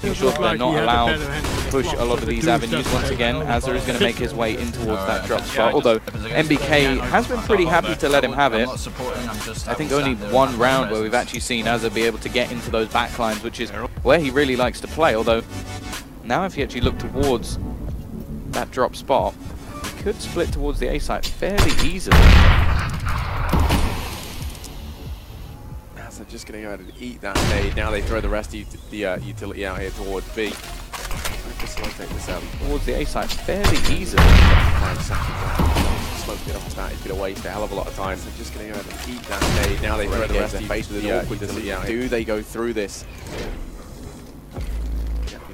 making sure that they're not allowed to push a lot of these avenues. Once again, Azza is going to make his way in towards that drop spot, although MBK has been pretty happy to let him have it. I think only one round where we've actually seen Azza be able to get into those backlines, which is where he really likes to play, although now if you actually look towards that drop spot, he could split towards the A site fairly easily. They're just going to go ahead and eat that nade. Now they throw the rest of the utility out here towards B. Just take this out towards the A site fairly easily. 5 seconds. Smoke it off that. It's going to waste a hell of a lot of time. So they're just going to go ahead and eat that nade. Now they throw the rest of the awkward utility out. Do they go through this?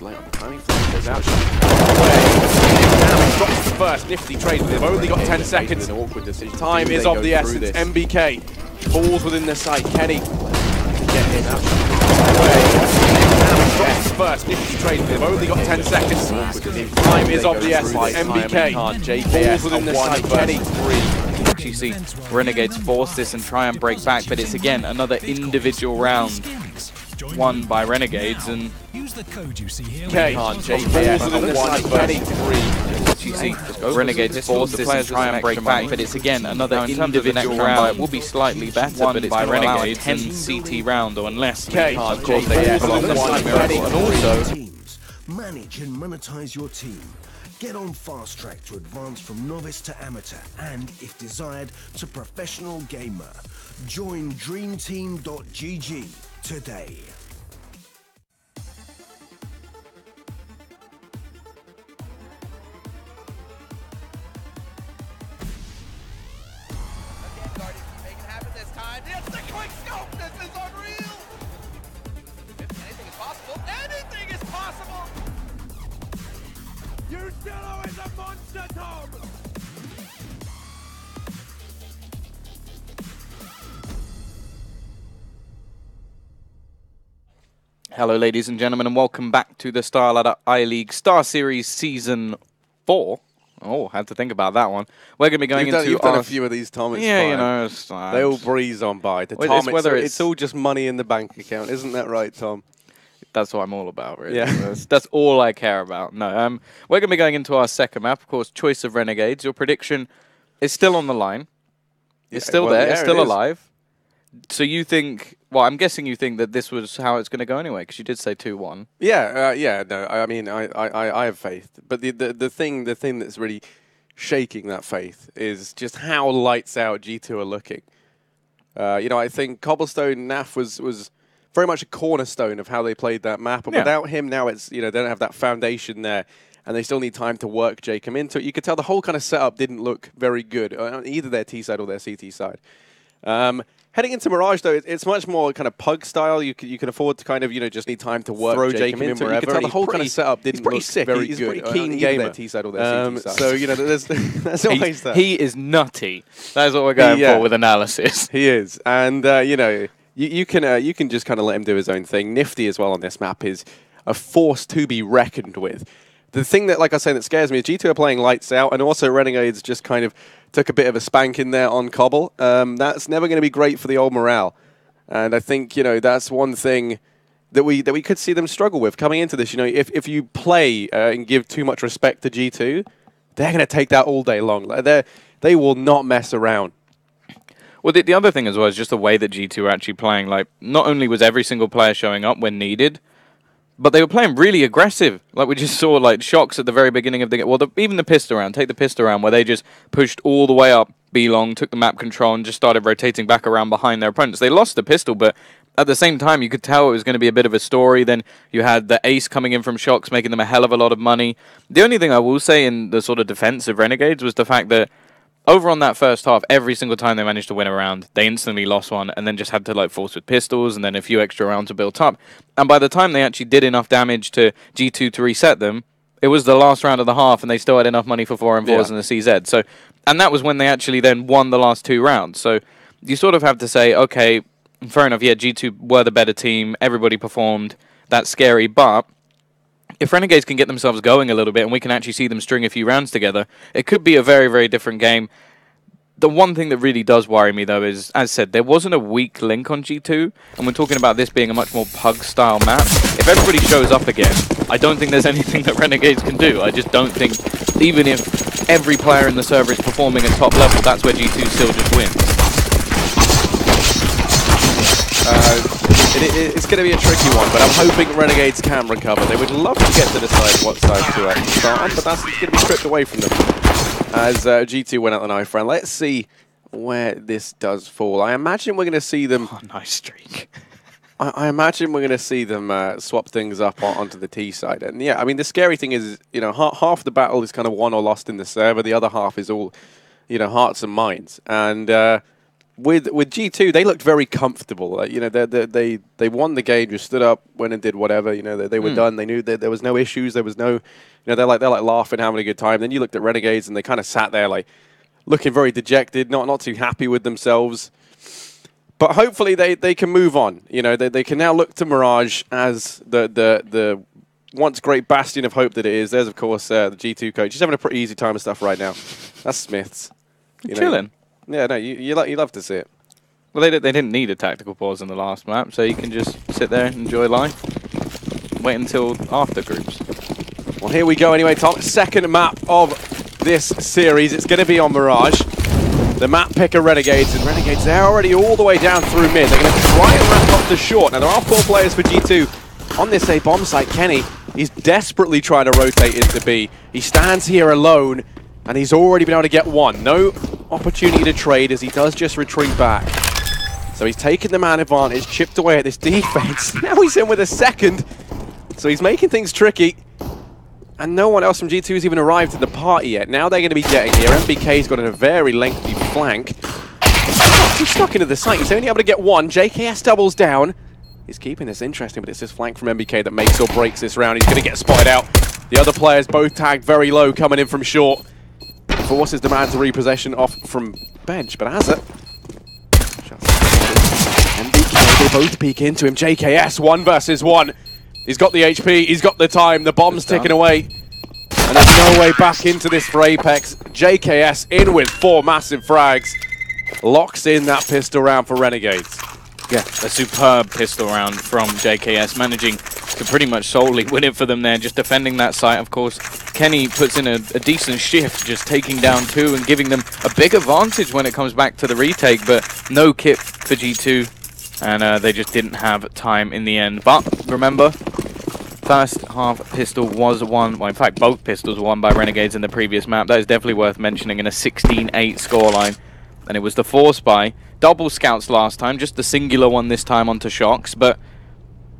Late on the timing frame goes out. Now drops the first nifty trade. They've only got 10 seconds. Time is of the essence. MBK falls within the site. Kenny get him out. Drops the first nifty trade. They've only got 10 seconds. Time is of the essence. MBK falls within the site. Kenny 3. Actually see Renegades force this and try and break back, but it's again another individual round won by Renegades, and Renegades force this and try and break back, but it's again another individual round. It will be slightly better, but it's by Renegades 10 CT round, or unless of course they pull off the one miracle. And also manage and monetize your team. Get on fast track to advance from novice to amateur, and if desired, to professional gamer. Join dreamteam.gg today. Hello ladies and gentlemen, and welcome back to the StarLadder I-League Star Series Season 4. Oh, had to think about that one. We're going to be going into you've done a few of these, Tom. It's yeah, fine. You know, it's they all breeze on by. To well, Tom, it's all just money in the bank account, isn't that right, Tom? That's what I'm all about, really. Yeah. That's all I care about. No, we're going to be going into our second map, of course, Choice of Renegades. Your prediction is still on the line. It's still there. Yeah, it's still alive. So you think? Well, I'm guessing you think that this was how it's going to go anyway, because you did say 2-1. Yeah, yeah. No, I mean, I have faith, but the thing that's really shaking that faith is just how lights out G2 are looking. You know, I think Cobblestone Naf was very much a cornerstone of how they played that map, and without him, now it's they don't have that foundation there, and they still need time to work Jacob into it. You could tell the whole kind of setup didn't look very good, either their T side or their CT side. Heading into Mirage, though, it's much more kind of pug style. You can afford to kind of just need time to work. Throw Jacob in wherever. You can tell the whole kind of setup didn't look very good. He's a pretty keen gamer. Their T side or their CT side. So there's always that. He is nutty. That is what we're going for with analysis. He is, and you can just kind of let him do his own thing. Nifty as well on this map is a force to be reckoned with. The thing that, like I say, that scares me is G2 are playing lights out, and also Renegades just kind of took a bit of a spanking there on Cobble. That's never going to be great for the old morale. And I think, that's one thing that we could see them struggle with coming into this. If you play and give too much respect to G2, they're going to take that all day long. They will not mess around. Well, the other thing as well is just the way that G2 are actually playing. Like, not only was every single player showing up when needed, but they were playing really aggressive. Like, we just saw, like, Shocks at the very beginning of the game. Well, even the pistol round. Take the pistol round where they just pushed all the way up B-long, took the map control, and just started rotating back around behind their opponents. They lost the pistol, but at the same time, you could tell it was going to be a bit of a story. Then you had the ace coming in from Shocks, making them a hell of a lot of money. The only thing I will say in the sort of defense of Renegades was the fact that over on that first half, every single time they managed to win a round, they instantly lost one and then just had to like force with pistols, and then a few extra rounds to build up. And by the time they actually did enough damage to G2 to reset them, it was the last round of the half and they still had enough money for 4 and 4s and the CZ. So, and that was when they actually then won the last 2 rounds. So you sort of have to say, okay, fair enough, yeah, G2 were the better team, everybody performed, that's scary, but if Renegades can get themselves going a little bit and we can actually see them string a few rounds together, it could be a very, very different game. The one thing that really does worry me, though, is, as said, there wasn't a weak link on G2, and we're talking about this being a much more pug-style map. If everybody shows up again, I don't think there's anything that Renegades can do. I just don't think, even if every player in the server is performing at top level, that's where G2 still just wins. It's going to be a tricky one, but I'm hoping Renegades can recover. They would love to get to decide what side to start on, but that's going to be stripped away from them as G2 went out the knife round. Let's see where this does fall. I imagine we're going to see them... Oh, nice streak. I imagine we're going to see them swap things up onto the T side. And yeah, I mean, the scary thing is, you know, half the battle is kind of won or lost in the server. The other half is all, you know, hearts and minds. And... With G2, they looked very comfortable. You know, they won the game, just stood up, went and did whatever. You know, they were done. They knew that there was no issues. There was no, you know, they're like laughing, having a good time. Then you looked at Renegades, and they kind of sat there like looking very dejected, not too happy with themselves. But hopefully they can move on. You know, they can now look to Mirage as the once great bastion of hope that it is. There's of course the G2 coach. He's having a pretty easy time of stuff right now. That's Smiths. Chilling. Yeah, no, you love to see it. Well, they didn't need a tactical pause in the last map, so you can just sit there and enjoy life. Wait until after groups. Well, here we go anyway, Tom. Second map of this series. It's going to be on Mirage. The map picker Renegades, and Renegades, they're already all the way down through mid. They're going to try and wrap up the short. Now, there are 4 players for G2 on this A bomb site. Kenny, he's desperately trying to rotate into B. He stands here alone, and he's already been able to get one. No opportunity to trade as he does just retreat back. So he's taken the man advantage, chipped away at this defense. Now he's in with a second. So he's making things tricky. And no one else from G2 has even arrived at the party yet. Now they're going to be getting here. MBK's got a very lengthy flank. He's stuck into the site. He's only able to get one. JKS doubles down. He's keeping this interesting, but it's this flank from MBK that makes or breaks this round. He's going to get spotted out. The other players both tagged very low, coming in from short. Forces the man to repossession off from bench, but has it. MBK, they both peek into him. JKS, 1 versus 1. He's got the HP, he's got the time, the bomb's ticking away. And there's no way back into this for Apex. JKS in with 4 massive frags. Locks in that pistol round for Renegades. Yeah, a superb pistol round from JKS, managing to pretty much solely win it for them there, just defending that site. Of course, Kenny puts in a decent shift, just taking down 2 and giving them a big advantage when it comes back to the retake, but no kit for G2, and they just didn't have time in the end. But remember, first half pistol was won, well, in fact, both pistols were won by Renegades in the previous map. That is definitely worth mentioning in a 16-8 scoreline, and it was the 4-spy. Double scouts last time, just the singular one this time onto Shocks, but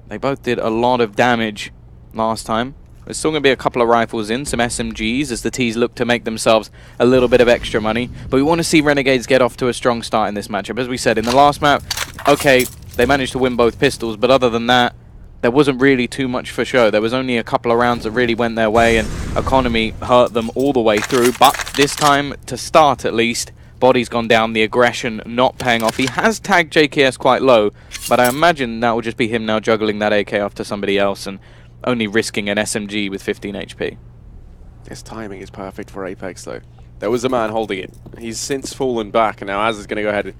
they both did a lot of damage last time. There's still going to be a couple of rifles in, some SMGs, as the T's look to make themselves a little bit of extra money. But we want to see Renegades get off to a strong start in this matchup. As we said, in the last map, okay, they managed to win both pistols, but other than that, there wasn't really too much for show. There was only a couple of rounds that really went their way, and Economy hurt them all the way through. But this time, to start at least, Body's gone down, the aggression not paying off. He has tagged JKS quite low, but I imagine that will just be him now juggling that AK off to somebody else and only risking an SMG with 15 HP. This timing is perfect for Apex, though. There was a man holding it. He's since fallen back, and now Az is going to go ahead and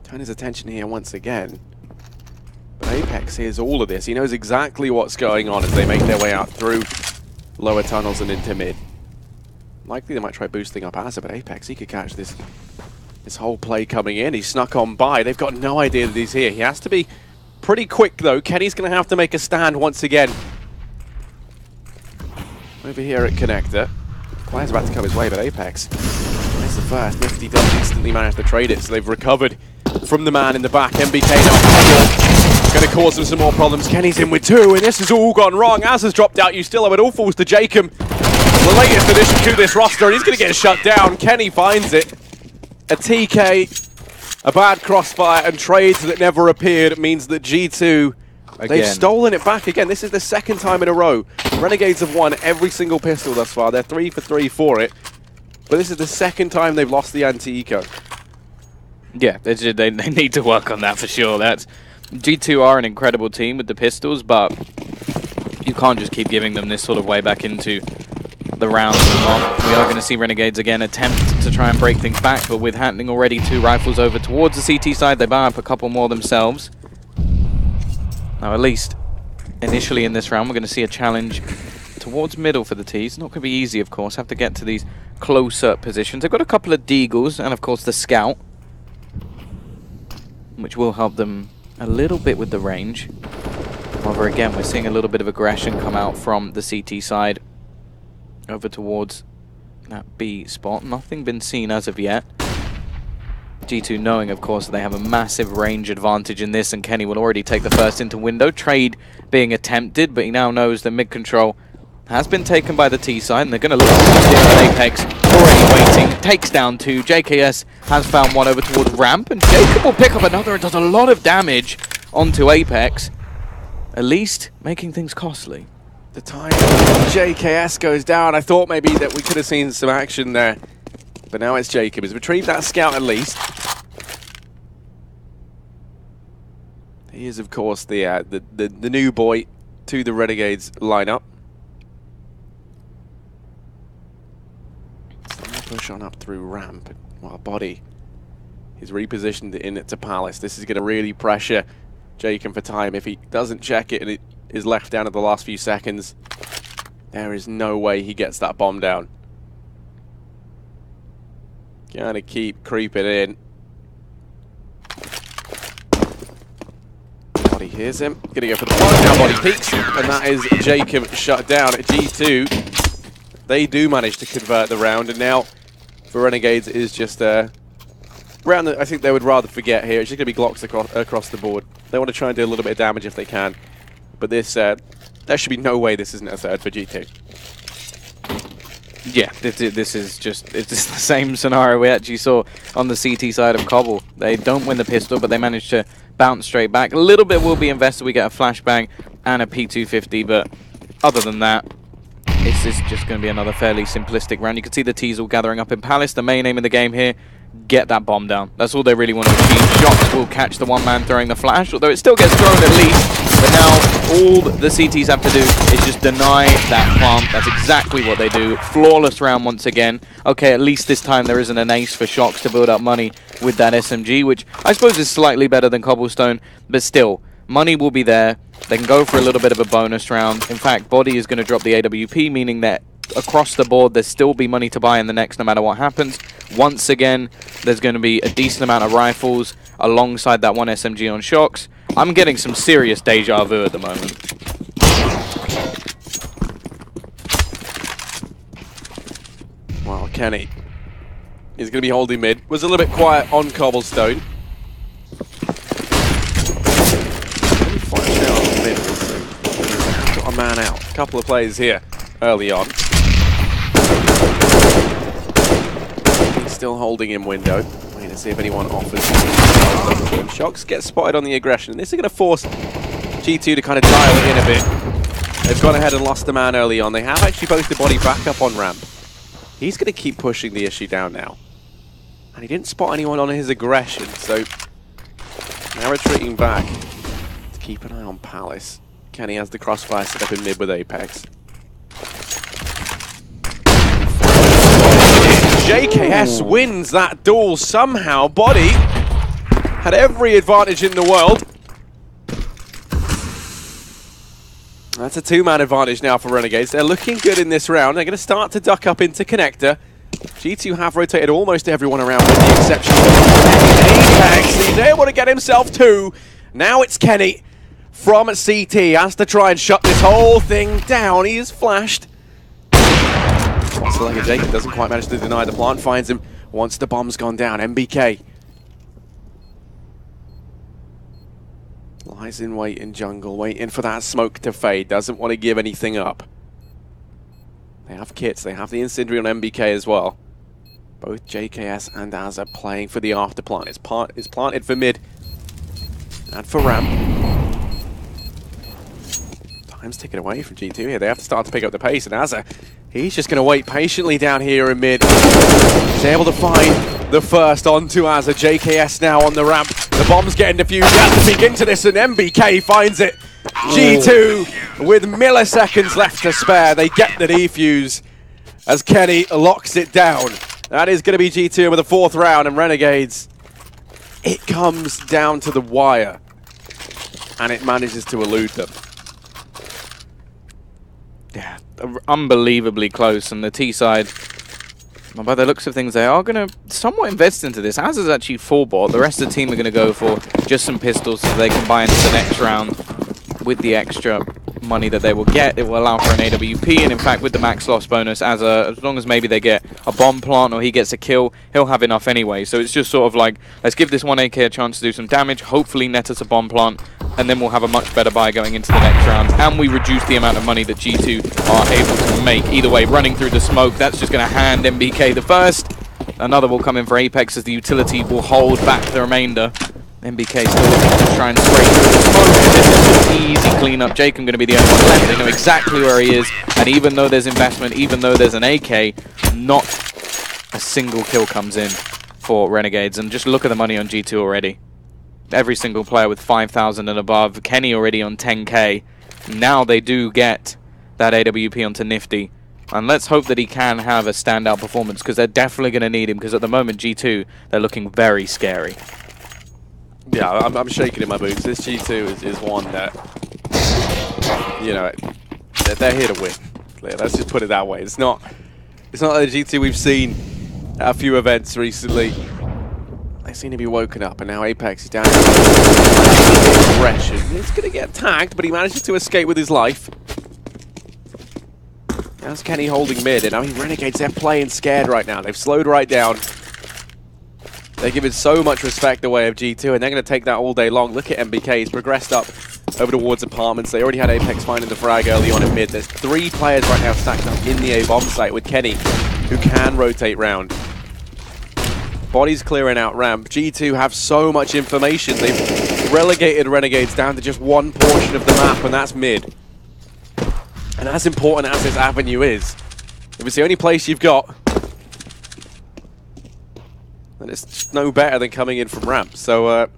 turn his attention here once again. But Apex hears all of this. He knows exactly what's going on as they make their way out through lower tunnels and into mid. Likely they might try boosting up Azza, but Apex, he could catch this whole play coming in. He snuck on by. They've got no idea that he's here. He has to be pretty quick, though. Kenny's going to have to make a stand once again. Over here at Connector. Player's about to come his way, but Apex, there's the first. Nifty does instantly manage to trade it, so they've recovered from the man in the back. MBK now going to cause them some more problems. Kenny's in with 2, and this has all gone wrong. Az has dropped out. You still have it all falls to Jacob. The latest addition to this roster, and he's going to get shut down. Kenny finds it. A TK, a bad crossfire, and trades that never appeared means that G2, they've stolen it back again. This is the 2nd time in a row. Renegades have won every single pistol thus far. They're 3 for 3 for it. But this is the 2nd time they've lost the anti-eco. Yeah, they need to work on that for sure. G2 are an incredible team with the pistols, but you can't just keep giving them this sort of way back into the round move on. We are going to see Renegades again attempt to try and break things back, but with handling already 2 rifles over towards the CT side, they buy up a couple more themselves. Now, at least initially in this round, we're going to see a challenge towards middle for the T's. Not going to be easy, of course. Have to get to these closer positions. They've got a couple of Deagles and, of course, the Scout, which will help them a little bit with the range. However, again, we're seeing a little bit of aggression come out from the CT side over towards that B spot. Nothing been seen as of yet. G2 knowing, of course, that they have a massive range advantage in this, and Kenny will already take the first into window. Trade being attempted, but he now knows that mid control has been taken by the T side, and they're going to look at Apex, already waiting. Takes down 2. JKS has found 1 over towards ramp, and Jacob will pick up another and does a lot of damage onto Apex, at least making things costly. The time JKS goes down, I thought maybe that we could have seen some action there. But now it's Jacob. He's retrieved that Scout at least. He is, of course, the new boy to the Renegades lineup. Push on up through ramp, while Body is repositioned in to Palace. This is going to really pressure Jacob for time. If he doesn't check it and it is left down at the last few seconds, there is no way he gets that bomb down. Gonna keep creeping in. Body hears him. Gonna go for the point now. Body peeks, and that is Jacob shut down at G2. They do manage to convert the round, and now for Renegades it is just a round that I think they would rather forget here. It's just going to be Glocks across the board. They want to try and do a little bit of damage if they can. But this, there should be no way this isn't a third for G2. Yeah, this is just the same scenario we actually saw on the CT side of Cobble. They don't win the pistol, but they manage to bounce straight back. A little bit will be invested. We get a flashbang and a P250, but other than that, this is just going to be another fairly simplistic round. You can see the T's all gathering up in Palace. The main aim in the game here, get that bomb down. That's all they really want to achieve. Shots will catch the one man throwing the flash, although it still gets thrown at least. But now all the CTs have to do is just deny that plant. That's exactly what they do. Flawless round once again. Okay, at least this time there isn't an ace for Shox to build up money with that SMG, which I suppose is slightly better than Cobblestone, but still, money will be there. They can go for a little bit of a bonus round. In fact, Body is going to drop the AWP, meaning that across the board, there'll still be money to buy in the next no matter what happens. Once again, there's going to be a decent amount of rifles alongside that one SMG on Shox. I'm getting some serious deja vu at the moment. Well, Kenny is going to be holding mid. Was a little bit quiet on Cobblestone. Got a man out. A couple of plays here early on. Still holding in window. Waiting to see if anyone offers. Shox gets spotted on the aggression. This is going to force G2 to kind of dial it in a bit. They've gone ahead and lost a man early on. They have actually posted Body back up on ramp. He's going to keep pushing the issue down now. And he didn't spot anyone on his aggression, so now retreating back to keep an eye on Palace. Kenny has the crossfire set up in mid with Apex. JKS wins that duel somehow. Body had every advantage in the world. That's a 2-man advantage now for Renegades. They're looking good in this round. They're going to start to duck up into Connector. G2 have rotated almost everyone around with the exception of Apex. He's able to get himself 2. Now it's Kenny from CT. Has to try and shut this whole thing down. He is flashed. Like Jacob doesn't quite manage to deny the plant. Finds him once the bomb's gone down. MBK lies in wait in jungle, waiting for that smoke to fade. Doesn't want to give anything up. They have kits. They have the incendiary on MBK as well. Both JKS and Az are playing for the after plant. It's planted for mid and for ramp. Time's ticking away from G2 here. They have to start to pick up the pace, and Azza, he's just going to wait patiently down here in mid. He's able to find the first onto Azza. JKS now on the ramp. The bomb's getting defused. He has to peek into this, and MBK finds it. G2 with milliseconds left to spare. They get the defuse. as Kenny locks it down. That is going to be G2 with the 4th round, and Renegades, it comes down to the wire, and it manages to elude them. Yeah, unbelievably close, and the T side, well, by the looks of things, they are going to somewhat invest into this. As is actually full bot. The rest of the team are going to go for just some pistols so they can buy into the next round with the extra money that they will get. It will allow for an AWP, and in fact, with the max loss bonus, as long as maybe they get a bomb plant or he gets a kill, he'll have enough anyway. So it's just sort of like, let's give this 1AK a chance to do some damage, hopefully net us a bomb plant, and then we'll have a much better buy going into the next round. And we reduce the amount of money that G2 are able to make. Either way, running through the smoke, that's just going to hand MBK the first. Another will come in for Apex as the utility will hold back the remainder. MBK still looking to try and spray through the smoke. This is just an easy cleanup. Jacob going to be the only one left. They know exactly where he is. And even though there's investment, even though there's an AK, not a single kill comes in for Renegades. And just look at the money on G2 already. Every single player with 5,000 and above. Kenny already on 10k. Now they do get that AWP onto Nifty. And let's hope that he can have a standout performance, because they're definitely going to need him, because at the moment G2, they're looking very scary. Yeah, I'm shaking in my boots. This G2 is one that, you know, they're here to win. Let's just put it that way. It's not the G2 we've seen at a few events recently. They seem to be woken up, and now Apex is down. Aggression. He's going to get tagged, but he manages to escape with his life. How's Kenny holding mid? And I mean, Renegades, they're playing scared right now. They've slowed right down. They're giving so much respect away of G2, and they're going to take that all day long. Look at MBK. He's progressed up over towards apartments. They already had Apex finding the frag early on in mid. There's 3 players right now stacked up in the A-bomb site with Kenny, who can rotate round. Bodies clearing out ramp. G2 have so much information. They've relegated Renegades down to just one portion of the map, and that's mid. And as important as this avenue is, if it's the only place you've got, then it's no better than coming in from ramp. So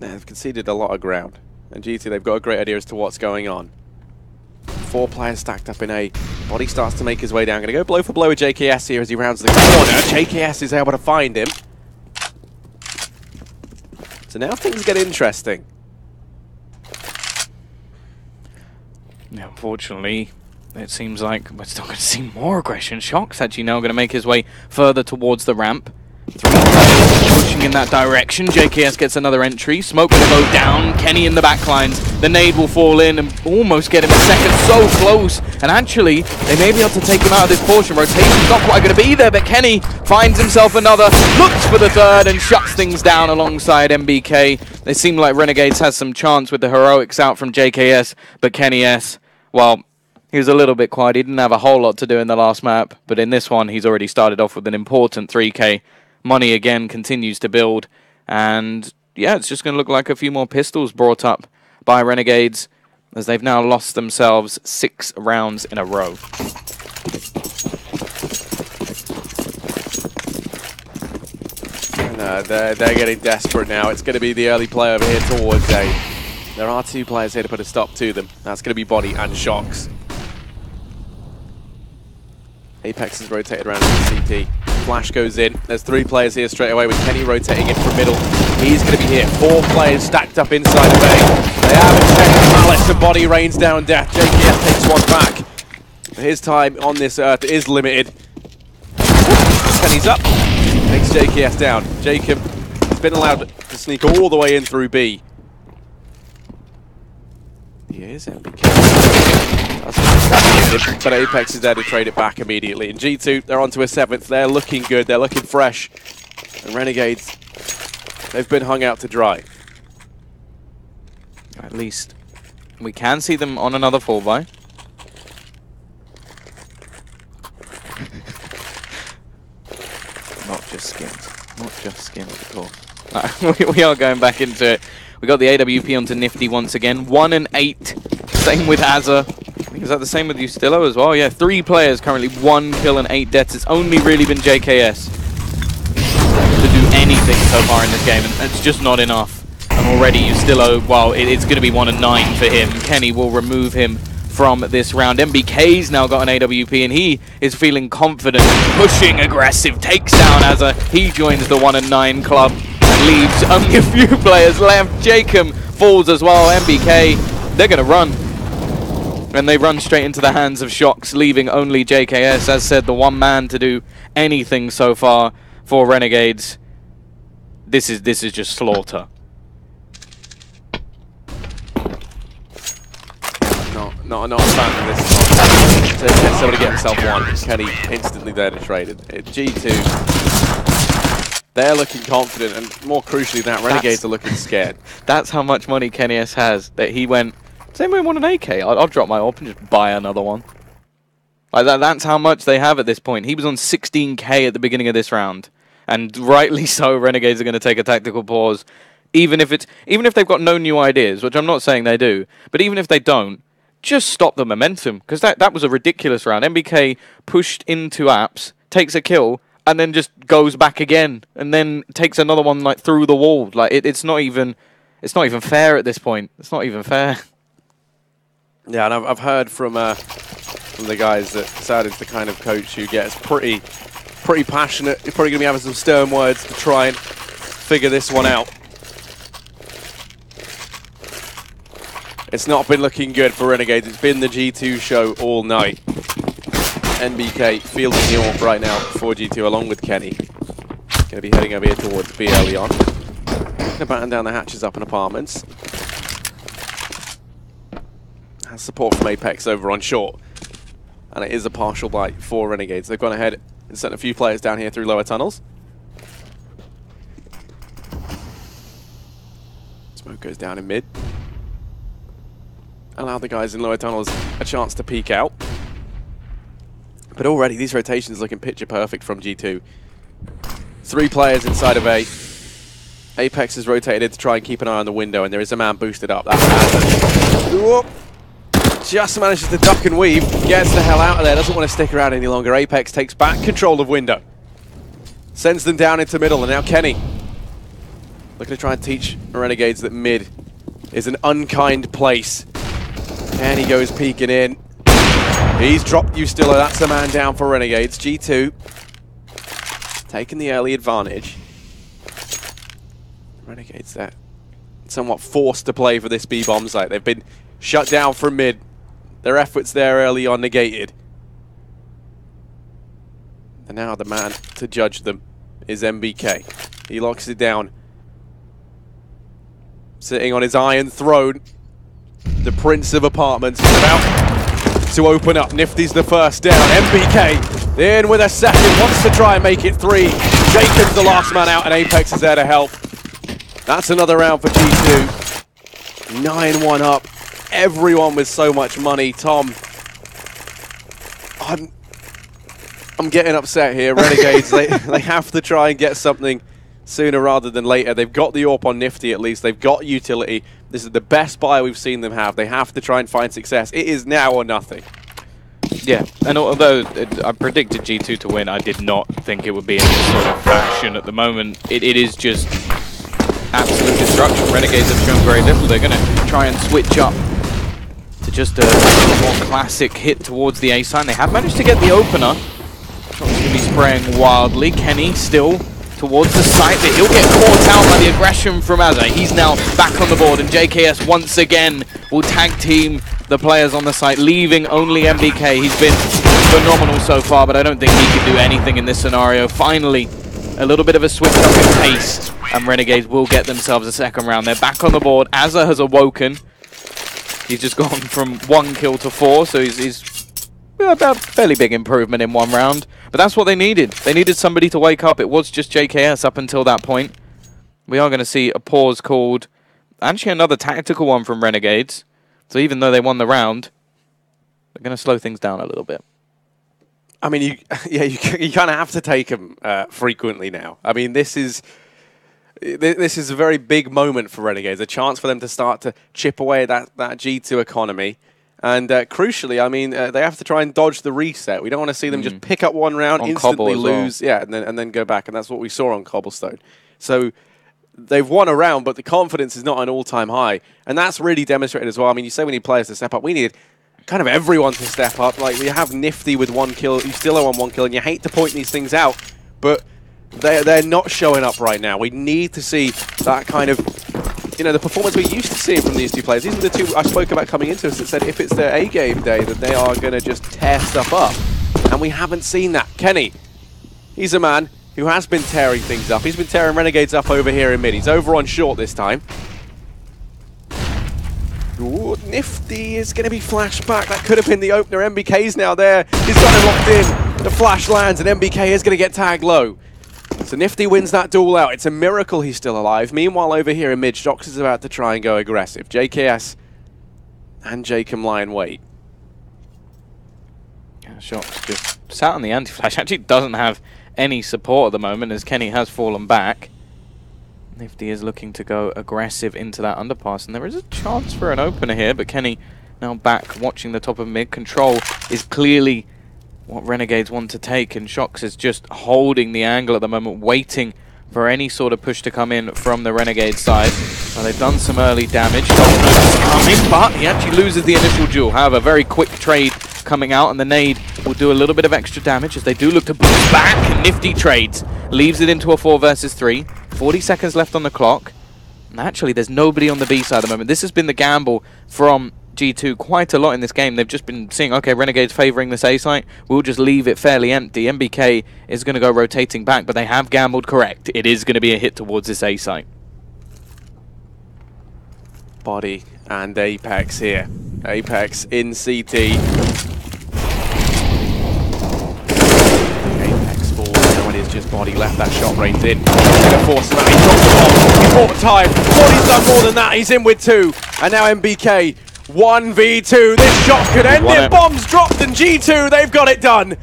they've conceded a lot of ground. And G2, they've got a great idea as to what's going on. 4 players stacked up in A. Body starts to make his way down. Going to go blow for blow with JKS here as he rounds the corner. JKS is able to find him. So now things get interesting. Yeah, unfortunately, it seems like we're still going to see more aggression. Shock's actually now going to make his way further towards the ramp. 3 players pushing in that direction. JKS gets another entry. Smoke will go down. Kenny in the backlines. The nade will fall in and almost get him a second. So close. And actually, they may be able to take him out of this portion. Rotation's not quite going to be there, but Kenny finds himself another. Looks for the 3rd and shuts things down alongside MBK. They seem like Renegades has some chance with the heroics out from JKS, but Kenny S, well, he was a little bit quiet. He didn't have a whole lot to do in the last map, but in this one, he's already started off with an important 3k. Money again continues to build, and yeah, it's just going to look like a few more pistols brought up by Renegades, as they've now lost themselves 6 rounds in a row. And, they're getting desperate now. It's going to be the early play over here towards A. There are 2 players here to put a stop to them. That's going to be Body and Shocks. Apex is rotated around in the CT. Flash goes in. There's 3 players here straight away with Kenny rotating in from middle. He's going to be here. 4 players stacked up inside of A. They have a check. Malice and Body rains down death. JKS takes one back. His time on this earth is limited. Kenny's up. Takes JKS down. Jacob has been allowed to sneak all the way in through B. He is MBK. But Apex is there to trade it back immediately. And G2, they're on to a 7th. They're looking good. They're looking fresh. And Renegades, they've been hung out to dry. At least we can see them on another 4-buy. Not just skins. Not just skins at all. We are going back into it. We got the AWP onto Nifty once again. 1 and 8. Same with Azza. Is that the same with Ustillo as well? Yeah, 3 players currently, 1 kill and 8 deaths. It's only really been JKS to do anything so far in this game, and it's just not enough. And already Ustillo, well, it's going to be 1 and 9 for him. Kenny will remove him from this round. MBK's now got an AWP, and he is feeling confident, pushing aggressive, takes down Azza. He joins the 1-9 club and leaves only a few players left. Jacob falls as well. MBK, they're going to run. And they run straight into the hands of Shox, leaving only JKS, as said, the one man to do anything so far for Renegades. This is just slaughter. Not a fan of this. To get somebody to get himself one. Kenny instantly there to trade it. G2, they're looking confident, and more crucially than that, Renegades are looking scared. That's how much money Kenny S has, that he went, does anyone want an AK? I'll drop my AWP and just buy another one. Like that's how much they have at this point. He was on 16k at the beginning of this round. And rightly so, Renegades are going to take a tactical pause. Even if they've got no new ideas, which I'm not saying they do, but even if they don't, just stop the momentum, because that was a ridiculous round. MBK pushed into apps, takes a kill, and then just goes back again, and then takes another one like through the wall. Like it's not even fair at this point. It's not even fair. Yeah, and I've heard from the guys that Saadin's the kind of coach who gets pretty passionate. You're probably going to be having some stern words to try and figure this one out. It's not been looking good for Renegades. It's been the G2 show all night. NBK fielding the AWP right now for G2 along with Kenny. Going to be heading over here towards B early on. Going to batten down the hatches up in apartments. Has support from Apex over on short. And it is a partial bite for Renegades. They've gone ahead and sent a few players down here through lower tunnels. Smoke goes down in mid. Allow the guys in lower tunnels a chance to peek out. But already these rotations looking picture perfect from G2. 3 players inside of A. Apex is rotated in to try and keep an eye on the window, and there is a man boosted up. That's Azza. Just manages to duck and weave, gets the hell out of there, doesn't want to stick around any longer. Apex takes back control of window. Sends them down into middle, and now Kenny looking to try and teach Renegades that mid is an unkind place. And he goes peeking in. He's dropped Ustillo. That's the man down for Renegades. G2 taking the early advantage. Renegades there somewhat forced to play for this B-bomb site. They've been shut down from mid. Their efforts there early on negated. And now the man to judge them is MBK. He locks it down. Sitting on his iron throne. The Prince of Apartments is about to open up. Nifty's the first down. MBK in with a second. Wants to try and make it 3. Jacob's the last man out, and Apex is there to help. That's another round for G2. 9-1 up. Everyone with so much money. Tom, I'm getting upset here. Renegades, they have to try and get something sooner rather than later. They've got the AWP on Nifty at least. They've got utility. This is the best buy we've seen them have. They have to try and find success. It is now or nothing. Yeah, and although I predicted G2 to win, I did not think it would be in this sort of fashion at the moment. It is just absolute destruction. Renegades have shown very little. They're going to try and switch up to just a more classic hit towards the A side. They have managed to get the opener. Shox going to be spraying wildly. Kenny still towards the site, but he'll get caught out by the aggression from Azza. He's now back on the board, and JKS once again will tag team the players on the site, leaving only MBK. He's been phenomenal so far, but I don't think he can do anything in this scenario. Finally, a little bit of a switch up in pace, and Renegades will get themselves a second round. They're back on the board. Azza has awoken. He's just gone from 1 kill to 4, so he's about a fairly big improvement in 1 round. But that's what they needed. They needed somebody to wake up. It was just JKS up until that point. We are going to see a pause called, actually another tactical one from Renegades. So even though they won the round, they're going to slow things down a little bit. I mean, you kind of have to take them frequently now. I mean, this is a very big moment for Renegades, a chance for them to start to chip away at that G2 economy. And crucially, I mean, they have to try and dodge the reset. We don't want to see them just pick up 1 round, on instantly lose, yeah, and then go back. And that's what we saw on Cobblestone. So they've won a round, but the confidence is not an all-time high. And that's really demonstrated as well. I mean, you say we need players to step up. We need kind of everyone to step up. Like, we have Nifty with 1 kill, you still on 1 kill, and you hate to point these things out, but they're not showing up right now. We need to see that kind of, you know, the performance we're used to seeing from these two players. These are the two I spoke about coming into us that said if it's their A-game day, that they are going to just tear stuff up. And we haven't seen that. Kenny, he's a man who has been tearing things up. He's been tearing Renegades up over here in mid. He's over on short this time. Ooh, Nifty is going to be flashed back. That could have been the opener. MBK's now there. He's got it locked in. The flash lands, and MBK is going to get tagged low. So Nifty wins that duel out. It's a miracle he's still alive. Meanwhile, over here in mid, Shox is about to try and go aggressive. JKS and Jacob lie in wait. Yeah, Shox just sat on the anti-flash. Actually doesn't have any support at the moment as Kenny has fallen back. Nifty is looking to go aggressive into that underpass, and there is a chance for an opener here, but Kenny now back watching the top of mid. Control is clearly what Renegades want to take, and Shox is just holding the angle at the moment, waiting for any sort of push to come in from the Renegade side. Well, they've done some early damage. Shox knows it's coming, but he actually loses the initial duel. However, very quick trade coming out, and the nade will do a little bit of extra damage as they do look to boost back. Nifty trades, leaves it into a 4 versus 3. 40 seconds left on the clock. And actually, there's nobody on the B side at the moment. This has been the gamble from G2 quite a lot in this game. They've just been seeing, okay, Renegade's favoring this A site. We'll just leave it fairly empty. MBK is going to go rotating back, but they have gambled correct. It is going to be a hit towards this A site. Body and Apex here. Apex in CT. When it's just Body left that shot range in. He's going to force him out. He dropped the bomb. He bought time. Body's done more than that. He's in with 2. And now MBK 1v2. This shot could end it. Bombs dropped and G2, they've got it done.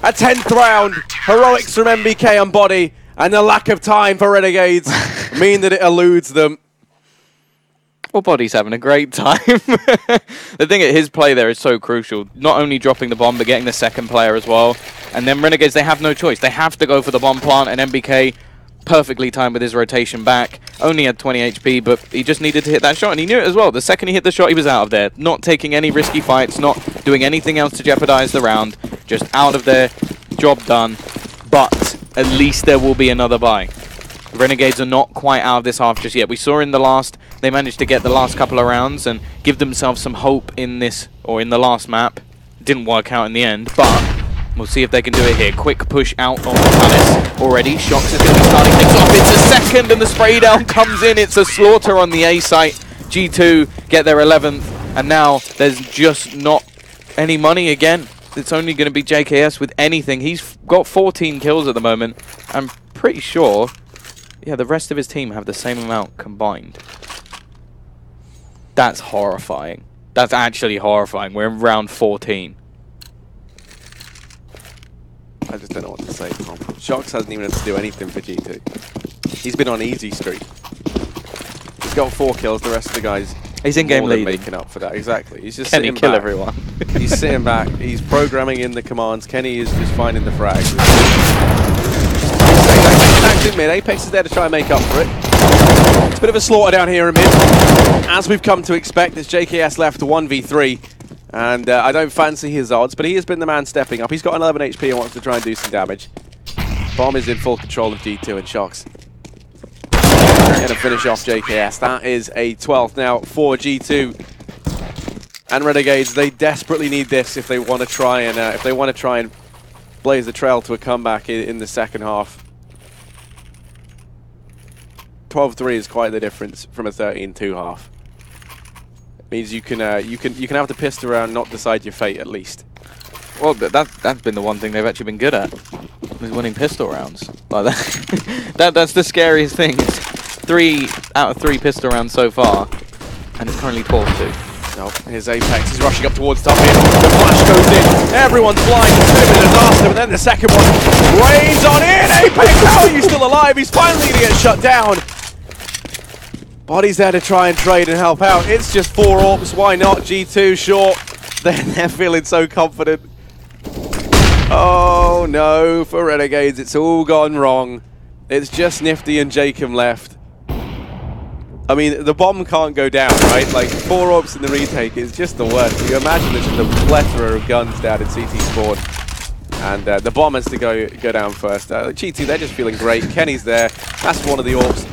A 10th round. Heroics from MBK and Body. And the lack of time for Renegades mean that it eludes them. Well, Body's having a great time. The thing at his play there is so crucial. Not only dropping the bomb, but getting the second player as well. And then Renegades, they have no choice. They have to go for the bomb plant, and MBK perfectly timed with his rotation back. Only had 20 HP, but he just needed to hit that shot, and he knew it as well. The second he hit the shot, he was out of there. Not taking any risky fights, not doing anything else to jeopardize the round. Just out of there, job done. But at least there will be another buy. Renegades are not quite out of this half just yet. We saw in the last, they managed to get the last couple of rounds and give themselves some hope in this, or in the last map. Didn't work out in the end, but we'll see if they can do it here. Quick push out on Palace already. Shox is going to be starting things off. It's a second and the spray down comes in. It's a slaughter on the A site. G2 get their 11th, and now there's just not any money again. It's only going to be JKS with anything. He's got 14 kills at the moment. I'm pretty sure, yeah, the rest of his team have the same amount combined. That's horrifying. That's actually horrifying. We're in round 14. I just don't know what to say, Tom. Shox hasn't even had to do anything for G2. He's been on easy streak. He's got 4 kills, the rest of the guys he's in game leading, making up for that. Exactly. He's just Kenny sitting kill back. everyone. He's sitting back. He's programming in the commands. Kenny is just finding the frags. In mid. Apex is there to try and make up for it. It's a bit of a slaughter down here in mid. As we've come to expect, it's JKS left to 1v3. And I don't fancy his odds, but he has been the man stepping up. He's got 11 HP and wants to try and do some damage. Bomb is in full control of G2 and Shox. Going to finish off JKS. That is a 12th now for G2. And Renegades, they desperately need this if they want to try and blaze the trail to a comeback in the second half. 12-3 is quite the difference from a 13-2 half. It means you can have the pistol round, not decide your fate at least. Well, that's been the one thing they've actually been good at, is winning pistol rounds. Like that. That's the scariest thing. It's 3 out of 3 pistol rounds so far, and it's currently 12-2. No, here's Apex. He's rushing up towards top here. The flash goes in. Everyone's blind. It's been a bit of a disaster, but then the second one rains on in. Apex, how are you still alive? He's finally going to get shut down. Body's there to try and trade and help out. It's just 4 AWPs. Why not? G2 short. They're feeling so confident. Oh no, for Renegades, it's all gone wrong. It's just Nifty and Jacob left. I mean, the bomb can't go down, right? Like, 4 orbs in the retake is just the worst. You imagine there's just a plethora of guns down in CT spawn. And the bomb has to go down first. G2, they're just feeling great. Kenny's there. That's one of the orbs.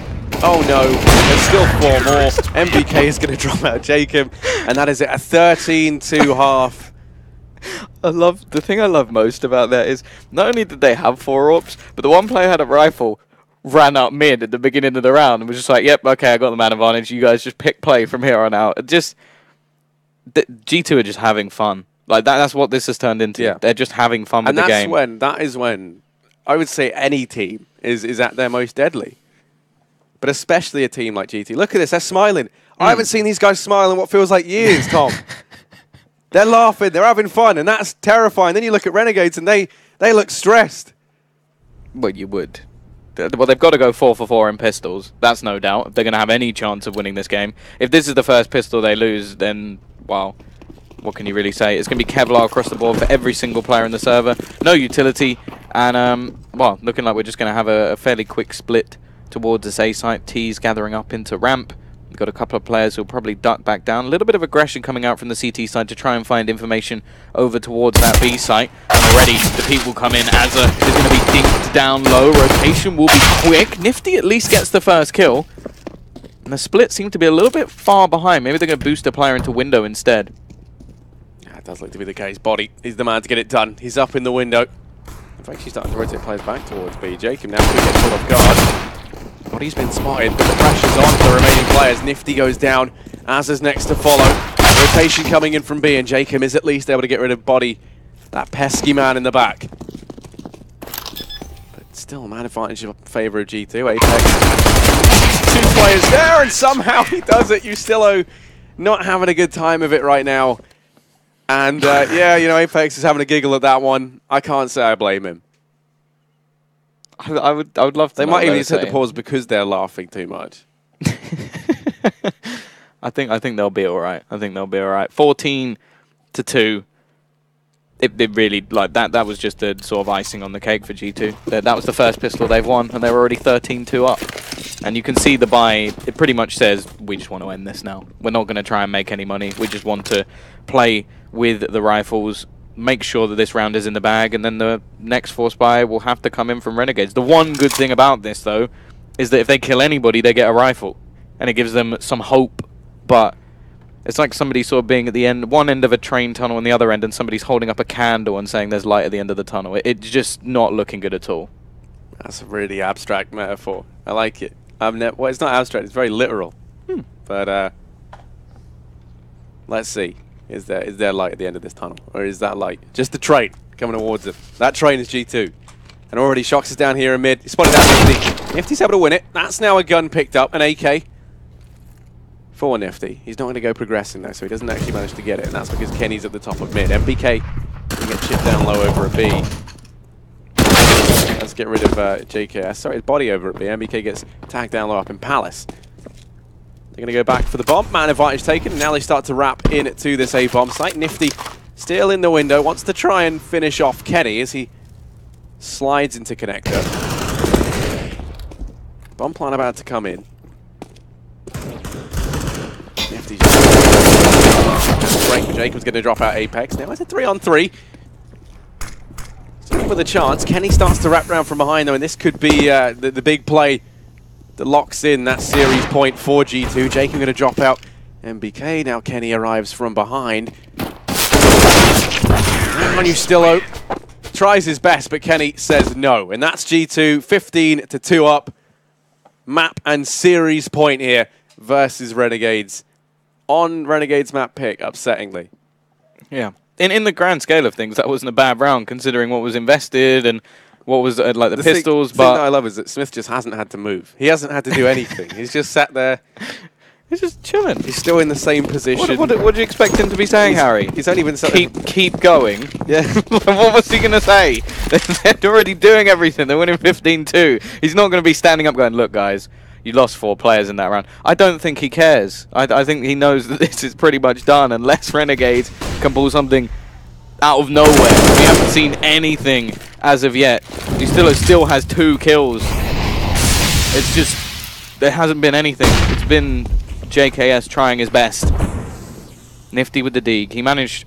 Oh no, there's still 4 more. MBK is going to drop out Jacob. And that is it, a 13-2 half. The thing I love most about that is not only did they have 4 orbs, but the one player had a rifle, ran up mid at the beginning of the round and was just like, yep, okay, I got the man advantage. You guys just pick play from here on out. G2 are just having fun. Like that's what this has turned into. Yeah. They're just having fun with the game. And that is when I would say any team is at their most deadly. But especially a team like GT. Look at this, they're smiling. I haven't seen these guys smile in what feels like years, Tom. They're laughing, they're having fun, and that's terrifying. Then you look at Renegades and they look stressed. Well, you would. Well, they've got to go 4 for 4 in pistols. That's no doubt. If they're going to have any chance of winning this game. If this is the first pistol they lose, then, wow. What can you really say? It's going to be Kevlar across the board for every single player in the server. No utility. And, well, looking like we're just going to have a fairly quick split towards this A site. T's gathering up into ramp. We've got a couple of players who'll probably duck back down. A little bit of aggression coming out from the CT side to try and find information over towards that B site. And already the peak will come in. Azza is going to be dinked down low. Rotation will be quick. Nifty at least gets the first kill. And the split seems to be a little bit far behind. Maybe they're going to boost a player into window instead. Does look to be the case. Body, he's the man to get it done. He's up in the window. In fact, she's starting to rotate players back towards B. Jacob now could get caught off guard. Body's been spotted, but the pressure's on for the remaining players. Nifty goes down. Azza's next to follow. Rotation coming in from B, and Jacob is at least able to get rid of Body, that pesky man in the back. But still, man advantage in favour of G2. Apex. 2 players there, and somehow he does it. Ustillo not having a good time of it right now. And, yeah, you know, Apex is having a giggle at that one. I can't say I blame him. I would love to. They might even hit the pause because they're laughing too much. I think they'll be all right. I think they'll be all right. 14-2. It really, like, that was just a sort of icing on the cake for G2. That was the first pistol they've won, and they were already 13-2 up. And you can see the buy, it pretty much says, we just want to end this now. We're not going to try and make any money. We just want to play with the rifles, make sure that this round is in the bag, and then the next force buy will have to come in from Renegades. The one good thing about this, though, is that if they kill anybody, they get a rifle. And it gives them some hope. But it's like somebody sort of being at the end, one end of a train tunnel and the other end, and somebody's holding up a candle and saying there's light at the end of the tunnel. It's just not looking good at all. That's a really abstract metaphor. I like it. Well, it's not abstract, it's very literal. But let's see. Is there light at the end of this tunnel? Or is that light just the train coming towards it? That train is G2. And already Shox is down here in mid. He spotted out Nifty. Nifty's able to win it. That's now a gun picked up, an AK. For Nifty. He's not going to go progressing though, so he doesn't actually manage to get it. And that's because Kenny's at the top of mid. MBK can get chipped down low over a B. Let's get rid of JKS. Sorry, his Body over at B. MBK gets tagged down low up in Palace. They're going to go back for the bomb. Man advantage taken, and now they start to wrap in to this A-bomb site. Nifty still in the window, wants to try and finish off Kenny as he slides into connector. Bomb plan about to come in. Nifty just break. Jacob's going to drop out Apex. Now it's a 3-on-3. Still with a chance. Kenny starts to wrap around from behind, though, and this could be the big play that locks in that series point for G2. Jacob going to drop out MBK. Now Kenny arrives from behind. And Ustillo tries his best, but Kenny says no. And that's G2, 15-2 up. Map and series point here versus Renegades. On Renegades map pick, upsettingly. Yeah. In the grand scale of things, that wasn't a bad round, considering what was invested and what was like the pistols. The thing that I love is that Smith just hasn't had to move. He hasn't had to do anything. He's just sat there. He's just chilling. He's still in the same position. What do you expect him to be saying, Harry? He's only been keep going. Yeah. What was he going to say? They're already doing everything. They're winning 15-2. He's not going to be standing up going, look, guys, you lost 4 players in that round. I don't think he cares. I think he knows that this is pretty much done unless Renegades can pull something out of nowhere. We haven't seen anything as of yet. He still has 2 kills. It's just, there hasn't been anything. It's been JKS trying his best. Nifty with the dig. He managed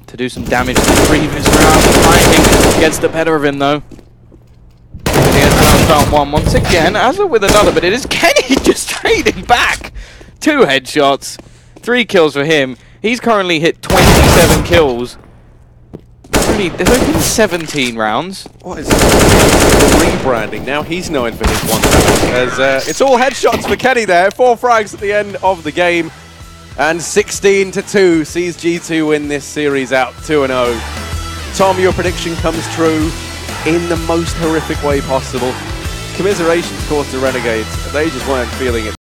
to do some damage in the previous round. Timing gets the better of him though. He has now found one once again. Azza with another, but it is Kenny just trading back. 2 headshots, 3 kills for him. He's currently hit 27 kills. There's only been 17 rounds. What is the rebranding? Now he's known for his one tap. As it's all headshots for Kenny there. 4 frags at the end of the game. And 16-2 sees G2 win this series out 2-0. Tom, your prediction comes true in the most horrific way possible. Commiserations, of course, to Renegades. They just weren't feeling it